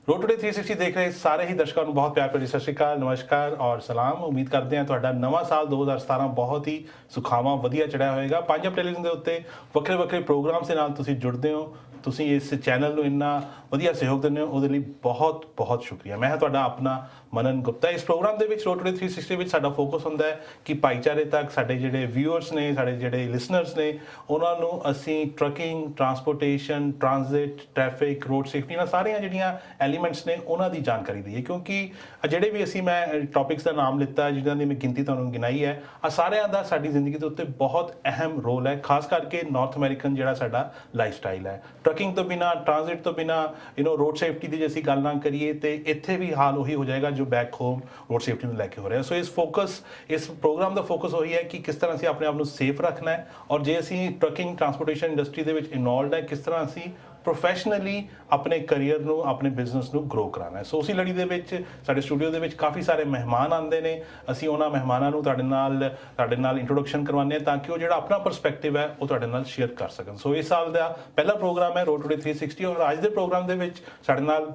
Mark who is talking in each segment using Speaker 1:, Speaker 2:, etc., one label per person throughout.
Speaker 1: Road today 360 देख रहे ਸਾਰੇ ਹੀ ਦਰਸ਼ਕਾਂ ਨੂੰ ਬਹੁਤ ਪਿਆਰ ਭਰੀ ਸਤਿ ਸ਼੍ਰੀ ਅਕਾਲ, ਨਮਸਕਾਰ ਔਰ ਸਲਾਮ। ਉਮੀਦ ਕਰਦੇ ਹਾਂ ਤੁਹਾਡਾ ਨਵਾਂ ਸਾਲ 2017 ਬਹੁਤ ਹੀ ਸੁਖਾਵਾਂ ਵਧੀਆ ਚੜਿਆ ਹੋਏਗਾ। ਪੰਜਾਬ ਟੈਲੀਵਿਜ਼ਨ ਦੇ ਉੱਤੇ ਵੱਖਰੇ ਵੱਖਰੇ ਪ੍ਰੋਗਰਾਮਸ ਦੇ ਨਾਲ ਤੁਸੀਂ ਜੁੜਦੇ ਹੋ, ਤੁਸੀਂ ਇਸ ਚੈਨਲ ਨੂੰ ਇੰਨਾ ਵਧੀਆ ਸਹਿਯੋਗ ਦਿੰਦੇ ਹੋ, ਉਹਦੇ ਲਈ ਬਹੁਤ ਬਹੁਤ ਸ਼ੁਕਰੀਆ। ਮੈਂ ਹਾਂ ਤੁਹਾਡਾ ਆਪਣਾ ਮਨਨ ਗੁਪਤਾ। ਇਸ ਪ੍ਰੋਗਰਾਮ ਦੇ ਵਿੱਚ ਰੋਡ ਟੁਡੇ 360 ਵਿੱਚ ਸਾਡਾ ਫੋਕਸ ਹੁੰਦਾ ਹੈ ਕਿ ਭਾਈਚਾਰੇ ਤੱਕ ਸਾਡੇ ਜਿਹੜੇ ਵਿਊਅਰਸ ਨੇ, ਸਾਡੇ ਜਿਹੜੇ ਲਿਸਨਰਸ ਨੇ, ਉਹਨਾਂ ਨੂੰ ਅਸੀਂ trucking, transportation, transit, traffic, road safety, ਇਹਨਾਂ ਸਾਰੀਆਂ ਜਿਹੜੀਆਂ ਐਲੀਮੈਂਟਸ ਨੇ ਉਹਨਾਂ ਦੀ ਜਾਣਕਾਰੀ ਦਈਏ। ਕਿਉਂਕਿ ਜਿਹੜੇ ਵੀ ਅਸੀਂ ਮੈਂ ਟੌਪਿਕਸ ਦਾ ਨਾਮ ਲਿੱਤਾ, ਜਿਹਨਾਂ ਦੀ ਮੈਂ ਗਿਣਤੀ ਤੁਹਾਨੂੰ ਗਿਣਾਈ ਹੈ, ਆ ਸਾਰਿਆਂ ਦਾ ਸਾਡੀ ਜ਼ਿੰਦਗੀ ਦੇ ਉੱਤੇ ਬਹੁਤ ਅਹਿਮ ਰੋਲ ਹੈ, ਖਾਸ ਕਰਕੇ ਨਾਰਥ ਅਮਰੀਕਨ ਜਿਹੜਾ ਸਾਡਾ ਲਾਈਫ ਸਟਾਈਲ ਹੈ। ਟਰੱਕਿੰਗ ਤੋਂ ਬਿਨਾਂ, ਟ੍ਰਾਂਜ਼ਿਟ ਤੋਂ ਬਿਨਾਂ, ਰੋਡ ਸੇਫਟੀ ਦੀ ਜੇ ਅਸੀਂ ਗੱਲ ਨਾ ਕਰੀਏ ਤੇ ਇੱਥੇ ਵੀ ਹਾਲ ਉਹੀ ਹੋ ਜਾਏਗਾ ਜੋ ਬੈਕ ਹੋਮ ਰੋਡ ਸੇਫਟੀ ਨੂੰ ਲੈ ਕੇ ਹੋ ਰਿਹਾ। ਸੋ ਇਸ ਪ੍ਰੋਗਰਾਮ ਦਾ ਫੋਕਸ ਉਹੀ ਹੈ ਕਿ ਕਿਸ ਤਰ੍ਹਾਂ ਅਸੀਂ ਆਪਣੇ ਆਪ ਨੂੰ ਸੇਫ ਰੱਖਣਾ ਹੈ, ਔਰ ਜੇ ਅਸੀਂ ਟਰੱਕਿੰਗ ਟਰਾਂਸਪੋਰਟੇਸ਼ਨ ਇੰਡਸਟਰੀ ਦੇ ਵਿੱਚ ਇਨਵੋਲਵਡ ਹੈ, ਕਿਸ ਤਰ੍ਹਾਂ ਅਸੀਂ ਪ੍ਰੋਫੈਸ਼ਨਲੀ ਆਪਣੇ ਕਰੀਅਰ ਨੂੰ, ਆਪਣੇ ਬਿਜ਼ਨਸ ਨੂੰ ਗਰੋ ਕਰਾਉਣਾ ਹੈ। ਸੋ ਉਸੇ ਲੜੀ ਦੇ ਵਿੱਚ ਸਾਡੇ ਸਟੂਡੀਓ ਦੇ ਵਿੱਚ ਕਾਫੀ ਸਾਰੇ ਮਹਿਮਾਨ ਆਉਂਦੇ ਨੇ। ਅਸੀਂ ਉਹਨਾਂ ਮਹਿਮਾਨਾਂ ਨੂੰ ਤੁਹਾਡੇ ਨਾਲ ਇੰਟਰੋਡਕਸ਼ਨ ਕਰਵਾਉਂਦੇ ਹਾਂ ਤਾਂ ਕਿ ਉਹ ਜਿਹੜਾ ਆਪਣਾ ਪਰਸਪੈਕਟਿਵ ਹੈ ਉਹ ਤੁਹਾਡੇ ਨਾਲ ਸ਼ੇਅਰ ਕਰ ਸਕਣ। ਸੋ ਇਸ ਸਾਲ ਦਾ ਪਹਿਲਾ ਪ੍ਰੋਗਰਾਮ ਹੈ ਰੋਡ ਟੁਡੇ 360 ਔਰ ਅੱਜ ਦੇ ਪ੍ਰੋਗਰਾਮ ਦੇ ਵਿੱਚ ਸਾਡੇ ਨਾਲ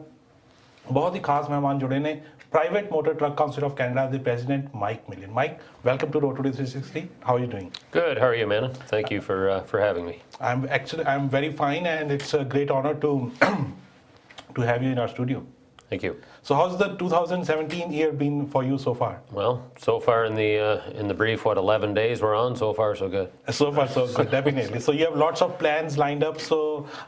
Speaker 1: ਬਹੁਤ ਹੀ ਖਾਸ ਮਹਿਮਾਨ ਜੁੜੇ ਨੇ। Private Motor Truck Council of Canada, the President, Mike Millian. Mike, welcome to Road Today 360. How are you doing?
Speaker 2: Good. How are you, Manan? Thank you for having me.
Speaker 1: I'm very fine, and it's a great honor to to have you in our studio.
Speaker 2: Thank you.
Speaker 1: So, how's the 2017 year been for you so far?
Speaker 2: Well, so far in the brief, 11 days we're on. So far, so good.
Speaker 1: So far, so good. Definitely. So you have lots of plans lined up. So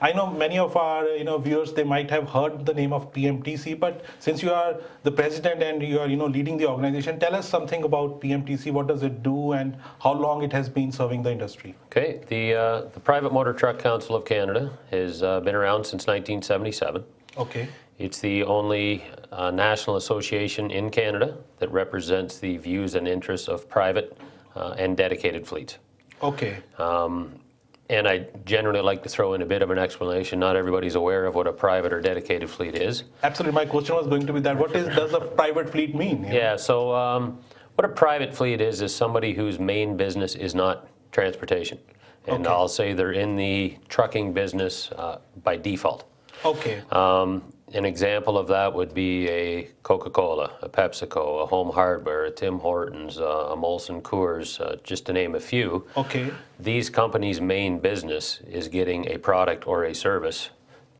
Speaker 1: I know many of our viewers, they might have heard the name of PMTC, but since you are the president and you are leading the organization, tell us something about PMTC. What does it do, and how long it has been serving the industry?
Speaker 2: Okay. The Private Motor Truck Council of Canada has been around since 1977.
Speaker 1: Okay.
Speaker 2: It's the only national association in Canada that represents the views and interests of private and dedicated fleets.
Speaker 1: Okay.
Speaker 2: And I generally like to throw in a bit of an explanation. Not everybody's aware of what a private or dedicated fleet is.
Speaker 1: Absolutely. My question was going to be that. What does a private fleet mean?
Speaker 2: Yeah, so what a private fleet is somebody whose main business is not transportation. And
Speaker 1: Okay.
Speaker 2: I'll say they're in the trucking business by default.
Speaker 1: Okay.
Speaker 2: An example of that would be a Coca-Cola, a PepsiCo, a Home Hardware, a Tim Hortons, a Molson Coors, just to name a few.
Speaker 1: Okay.
Speaker 2: These companies' main business is getting a product or a service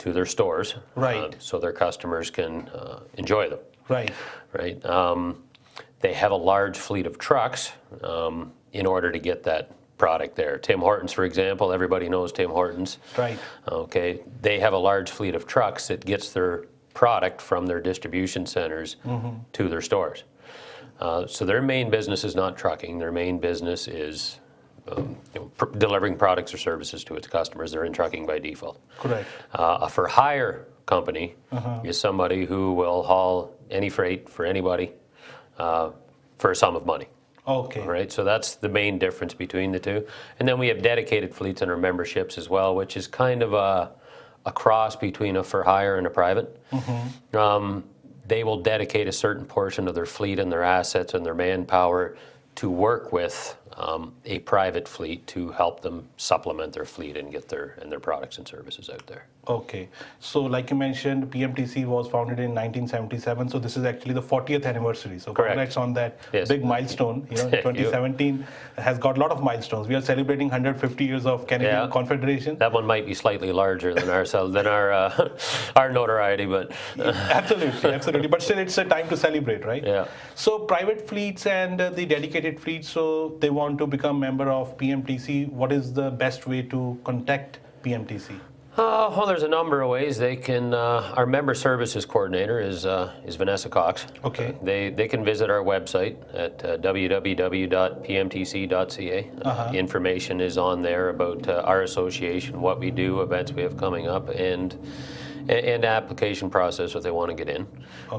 Speaker 2: to their stores,
Speaker 1: Right.
Speaker 2: so their customers can enjoy them.
Speaker 1: Right.
Speaker 2: Right. They have a large fleet of trucks in order to get that product there. Tim Hortons, for example, everybody knows Tim Hortons.
Speaker 1: Right.
Speaker 2: Okay, they have a large fleet of trucks that gets their product from their distribution centers to their stores. So their main business is not trucking. Their main business is delivering products or services to its customers. They're in trucking by default.
Speaker 1: Correct.
Speaker 2: A for-hire company is somebody who will haul any freight for anybody for a sum of money.
Speaker 1: Okay.
Speaker 2: Right, so that's the main difference between the two. And then we have dedicated fleets in our memberships as well, which is kind of a cross between a for-hire and a private. They will dedicate a certain portion of their fleet and their assets and their manpower to work with a private fleet to help them supplement their fleet and get their products and services out there.
Speaker 1: Okay. So like you mentioned, PMTC was founded in 1977. So this is actually the 40th anniversary. So
Speaker 2: Correct.
Speaker 1: congrats on that
Speaker 2: Yes.
Speaker 1: big milestone. 2017 has got a lot of milestones. We are celebrating 150 years of Canadian
Speaker 2: Yeah.
Speaker 1: Confederation.
Speaker 2: That one might be slightly larger than our notoriety, but
Speaker 1: Absolutely, absolutely. But still, it's a time to celebrate, right?
Speaker 2: Yeah.
Speaker 1: So private fleets and the dedicated fleets, so they want to become member of PMTC. What is the best way to contact PMTC?
Speaker 2: Well, there's a number of ways. They can. Our member services coordinator is Vanessa Cox.
Speaker 1: Okay.
Speaker 2: They can visit our website at www.pmtc.ca. Information is on there about our association, what we do, events we have coming up, and application process if they want to get in.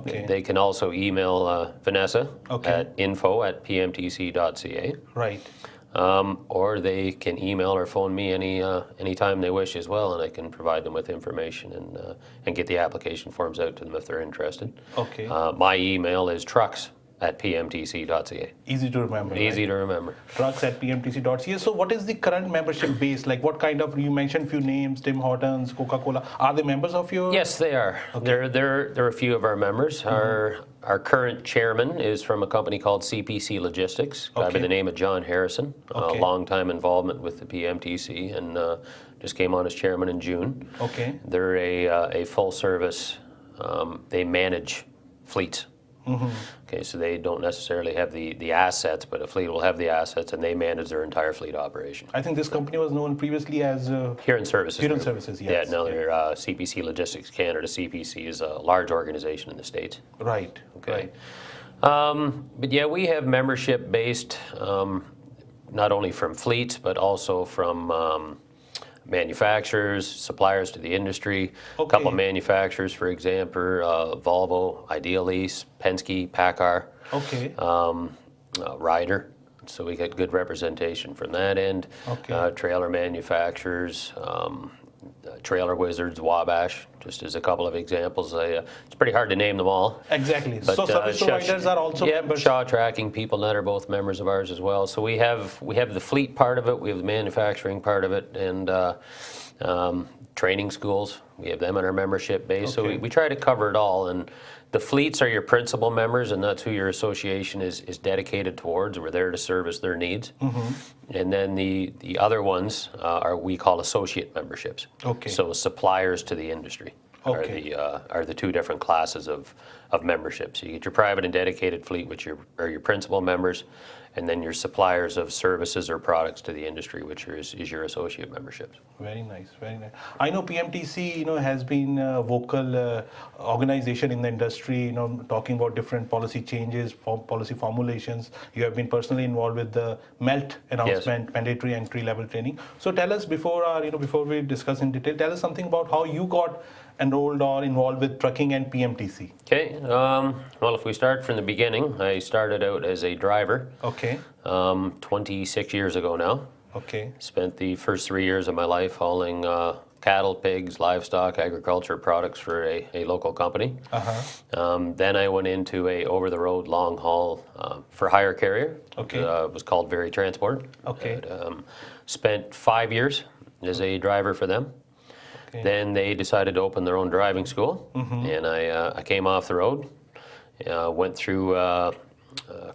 Speaker 1: Okay.
Speaker 2: They can also email Vanessa
Speaker 1: Okay.
Speaker 2: at info@pmtc.ca.
Speaker 1: Right.
Speaker 2: Or they can email or phone me anytime they wish as well, and I can provide them with information and get the application forms out to them if they're interested.
Speaker 1: Okay.
Speaker 2: My email is trucks at pmtc.ca.
Speaker 1: Easy to remember.
Speaker 2: Easy
Speaker 1: right?
Speaker 2: to remember.
Speaker 1: Trucks at pmtc.ca. So what is the current membership base? Like what kind of, you mentioned few names, Tim Hortons, Coca-Cola. Are they members of your?
Speaker 2: Yes, they are.
Speaker 1: Okay.
Speaker 2: There are a few of our members. Our current chairman is from a company called CPC Logistics, a guy by the name of John Harrison,
Speaker 1: Okay.
Speaker 2: a long time involvement with the PMTC, and just came on as chairman in June.
Speaker 1: Okay.
Speaker 2: They're a full service, they manage fleets. Okay, so they don't necessarily have the assets, but a fleet will have the assets, and they manage their entire fleet operation.
Speaker 1: I think this company was known previously as
Speaker 2: Huron Services.
Speaker 1: Huron
Speaker 2: Group.
Speaker 1: Services, yes.
Speaker 2: Yeah, now they're CPC Logistics Canada. CPC is a large organization in the States.
Speaker 1: Right.
Speaker 2: Okay.
Speaker 1: Right.
Speaker 2: But yeah, we have membership based not only from fleets, but also from manufacturers, suppliers to the industry. A couple of
Speaker 1: Okay.
Speaker 2: manufacturers, for example, Volvo, Idealease, Penske, PACCAR,
Speaker 1: Okay.
Speaker 2: Ryder. So we get good representation from that end.
Speaker 1: Okay.
Speaker 2: Trailer manufacturers, Trailer Wizards, Wabash, just as a couple of examples. It's pretty hard to name them all.
Speaker 1: Exactly.
Speaker 2: But,
Speaker 1: So service providers are also
Speaker 2: yeah,
Speaker 1: members.
Speaker 2: Shaw Tracking, PeopleNet are both members of ours as well. So we have the fleet part of it, we have the manufacturing part of it, and training schools. We have them in our membership base. So
Speaker 1: Okay.
Speaker 2: we try to cover it all. And the fleets are your principal members, and that's who your association is dedicated towards. We're there to service their needs. And then the other ones we call associate memberships.
Speaker 1: Okay.
Speaker 2: So suppliers to the industry
Speaker 1: Okay.
Speaker 2: are the two different classes of memberships. You get your private and dedicated fleet, which are your principal members, and then your suppliers of services or products to the industry, which is your associate memberships.
Speaker 1: Very nice, very nice. I know PMTC, has been a vocal organization in the industry, talking about different policy changes, policy formulations. You have been personally involved with the MELT announcement, mandatory entry level training. So tell us before we discuss in detail, tell us something about how you got enrolled or involved with trucking and PMTC.
Speaker 2: Okay. Well, if we start from the beginning, I started out as a driver.
Speaker 1: Okay.
Speaker 2: 26 years ago now.
Speaker 1: Okay.
Speaker 2: Spent the first 3 years of my life hauling cattle, pigs, livestock, agriculture products for a local company. Then I went into a over-the-road long-haul for-hire carrier.
Speaker 1: Okay.
Speaker 2: It was called Very Transport.
Speaker 1: Okay.
Speaker 2: Spent 5 years as a driver for them.
Speaker 1: Okay.
Speaker 2: Then they decided to open their own driving school, and I came off the road, went through a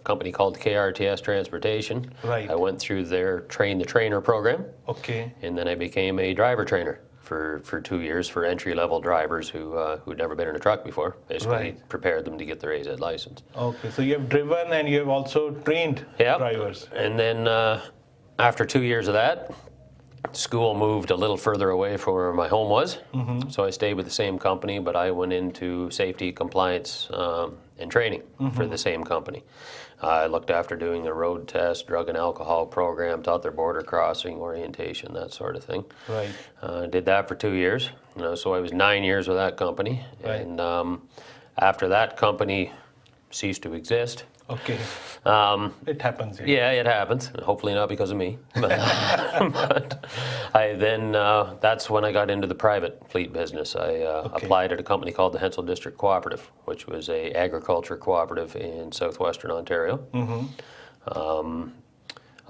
Speaker 2: company called KRTS Transportation.
Speaker 1: Right.
Speaker 2: I went through their Train the Trainer program,
Speaker 1: Okay.
Speaker 2: and then I became a driver trainer for 2 years for entry-level drivers who'd never been in a truck before. Basically
Speaker 1: Right.
Speaker 2: prepared them to get their AZ license.
Speaker 1: Okay. So you have driven and you have also trained
Speaker 2: Yep.
Speaker 1: drivers.
Speaker 2: And then after 2 years of that, school moved a little further away from where my home was. So I stayed with the same company, but I went into safety, compliance, and training for the same company. I looked after doing the road test, drug and alcohol program, taught their border crossing, orientation, that sort of thing.
Speaker 1: Right.
Speaker 2: Did that for 2 years. So I was 9 years with that company.
Speaker 1: Right.
Speaker 2: And after that company ceased to exist,
Speaker 1: Okay. It happens.
Speaker 2: yeah, it happens. Hopefully not because of me. But that's when I got into the private fleet business. I applied at a company called the Hensel District Cooperative, which was a agriculture cooperative in southwestern Ontario.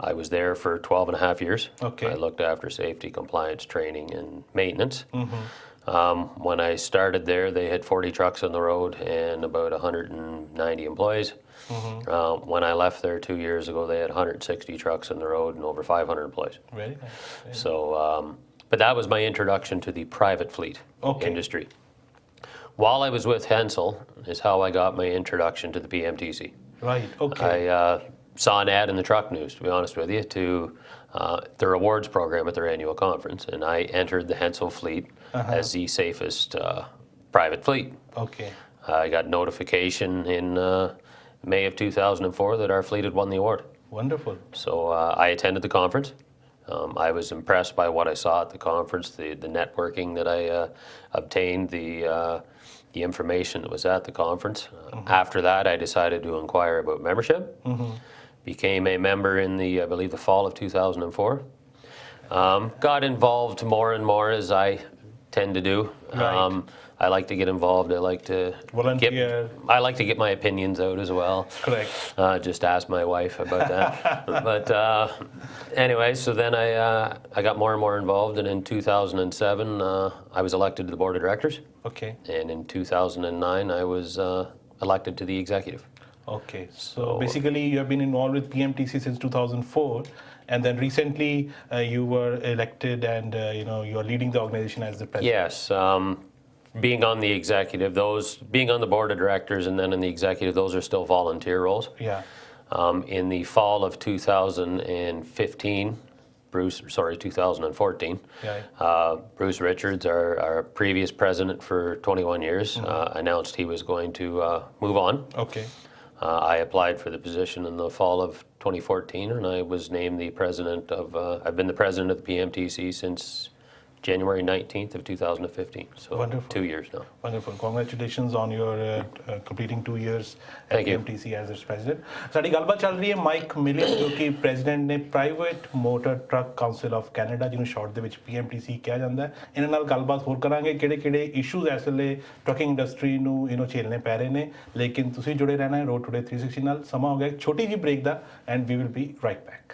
Speaker 2: I was there for 12 and a half years.
Speaker 1: Okay.
Speaker 2: I looked after safety, compliance, training, and maintenance. When I started there, they had 40 trucks on the road and about 190 employees. When I left there 2 years ago, they had 160 trucks on the road and over 500 employees.
Speaker 1: Very nice. Very
Speaker 2: So, but that was my introduction to the private fleet
Speaker 1: Okay.
Speaker 2: industry. While I was with Hensel is how I got my introduction to the PMTC.
Speaker 1: Right. Okay.
Speaker 2: I saw an ad in the truck news, to be honest with you, to their awards program at their annual conference, and I entered the Hensel fleet as the safest private fleet.
Speaker 1: Okay.
Speaker 2: I got notification in May of 2004 that our fleet had won the award.
Speaker 1: Wonderful.
Speaker 2: So I attended the conference. I was impressed by what I saw at the conference, the networking that I obtained, the information that was at the conference. After that, I decided to inquire about membership. Became a member in I believe, the fall of 2004. Got involved more and more, as I tend to do.
Speaker 1: Right.
Speaker 2: I like to get involved. I like to
Speaker 1: Volunteer.
Speaker 2: I like to get my opinions out as well.
Speaker 1: Correct.
Speaker 2: Just ask my wife about that. But anyway, so then I got more and more involved, and in 2007 I was elected to the board of directors,
Speaker 1: Okay.
Speaker 2: and in 2009 I was elected to the executive.
Speaker 1: Okay. So basically, you have been involved with PMTC since 2004, and then recently you were elected, and you are leading the organization as the president.
Speaker 2: Yes. Being on the executive, being on the board of directors and then in the executive, those are still volunteer roles.
Speaker 1: Yeah.
Speaker 2: In the fall of 2014,
Speaker 1: Yeah.
Speaker 2: Bruce Richards, our previous president for 21 years, announced he was going to move on.
Speaker 1: Okay.
Speaker 2: I applied for the position in the fall of 2014, and I was named the president of. I've been the president of the PMTC since January 19th of 2015. So
Speaker 1: Wonderful.
Speaker 2: 2 years now.
Speaker 1: Wonderful. Congratulations on your completing 2 years at
Speaker 2: Thank you.
Speaker 1: PMTC as its president. ਸਾਡੀ ਗੱਲਬਾਤ ਚੱਲ ਰਹੀ ਹੈ mic million ਜੋ ਕਿ president ਨੇ private motor truck council of Canada ਜਿਹਨੂੰ short ਦੇ ਵਿੱਚ PMTC ਕਿਹਾ ਜਾਂਦਾ ਹੈ। ਇਹਨਾਂ ਨਾਲ ਗੱਲਬਾਤ ਹੋਰ ਕਰਾਂਗੇ ਕਿਹੜੇ ਇਸ਼ੂਜ਼ ਇਸ ਵੇਲੇ ਟਰੱਕਿੰਗ ਇੰਡਸਟਰੀ ਨੂੰ ਝੇਲਣੇ ਪੈ ਰਹੇ ਨੇ ਲੇਕਿਨ ਤੁਸੀਂ ਜੁੜੇ ਰਹਿਣਾ ਹੈ ਰੋਡ ਟੂਡੇ 360 ਨਾਲ। ਸਮਾਂ ਹੋ ਗਿਆ ਇੱਕ ਛੋਟੀ ਜਿਹੀ ਬ੍ਰੇਕ ਦਾ and we will be right back.